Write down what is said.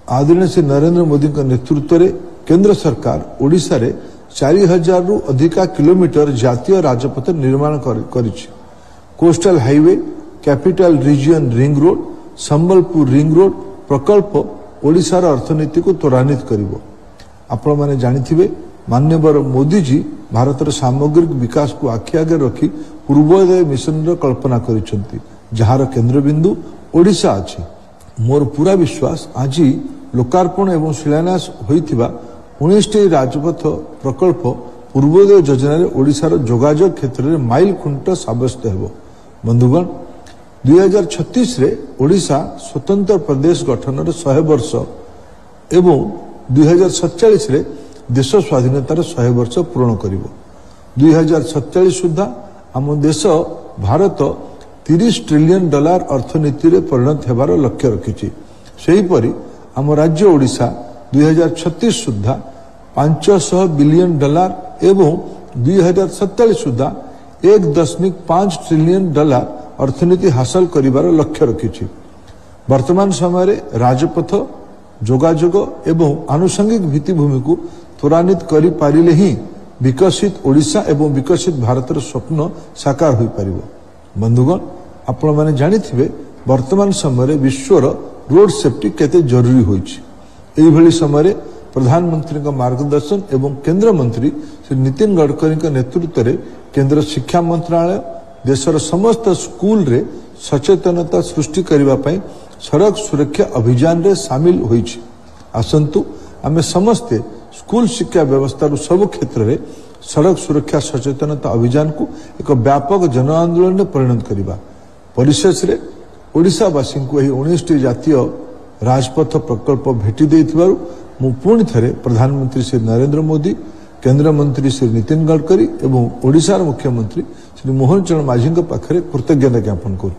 आदरणीय श्री नरेंद्र मोदी नेतृत्व में केंद्र सरकार ओडिशा रे 4000 रु अधिका किलोमीटर जातीय राजपथ निर्माण करिछि। Coastal highway, capital region ring road, Sambalpur ring road प्रकल्प ओडिशार अर्थनीति को त्वरान्वित करिवो। आपण माने जानिथिबे माननीय मोदी जी भारतर सामग्रिक विकास को आखि आगे रखी पूर्वोदय मिशन रो कल्पना करिसेंती, जहार केंद्रबिंदु ओडिशा अछि। मोर पूरा विश्वास आज लोकार्पण एवं शिलान्यास होइथिबा 19टी राजपथ प्रकल्प पूर्वोदय योजना रे ओडिशार जोगाजोग क्षेत्र में माइल खुंट साब्यस्त हेबो। बंधुगण, 2036 रे ओडिशा स्वतंत्र प्रदेश गठन 100 वर्ष एवं 2047 रे देश स्वाधीनतार 100 वर्ष पूर्ण करिवो। 2047 सुधा आम देश भारत $30 ट्रिलियन अर्थनीति रे परिणत हेबार लक्ष्य रखिछि। सेहीपरि आम राज्य ओडिशा 2036 सुधा $500 बिलियन एवं 2047 सुधा $1.5 ट्रिलियन अर्थनीति हासिल करिवार लक्ष्य रखिछि। वर्तमान समय रे राजपथ, जोगाजोग एवं आनुषंगिक भित्तिभूमि को त्वरान्वित करि पारिले ही विकसित ओडिशा एवं विकसित भारतर स्वप्न साकार होई पारिबो। बंधुगण, आपण माने जानिथिबे वर्तमान समय रे विश्वर रोड सेफ्टी केते जरूरी होइछि। एही भली समय रे प्रधानमंत्री का मार्गदर्शन एवं केंद्र मंत्री श्री नितिन गडकरी का नेतृत्व रे केंद्र शिक्षा मंत्रालय देशर समस्त स्कूल रे सचेतनता सृष्टि करिबा पई सड़क सुरक्षा अभियान रे शामिल होइछि। आसंतु आमे समस्ते स्कूल शिक्षा व्यवस्था रो सब क्षेत्र रे सड़क सुरक्षा सचेतनता अभियान को एक व्यापक जन आंदोलन में परिणत करिबा। परिशेष रे ओडिशावासी को 19टी जातीय राजपथ प्रकल्प भेटी देथिबारु मु पुणी थरे प्रधानमंत्री श्री नरेंद्र मोदी, केंद्र मंत्री श्री नितिन गडकरी एवं ओडिशार मुख्यमंत्री श्री मोहन चरण माझी पाखरे कृतज्ञता ज्ञापन करुछि।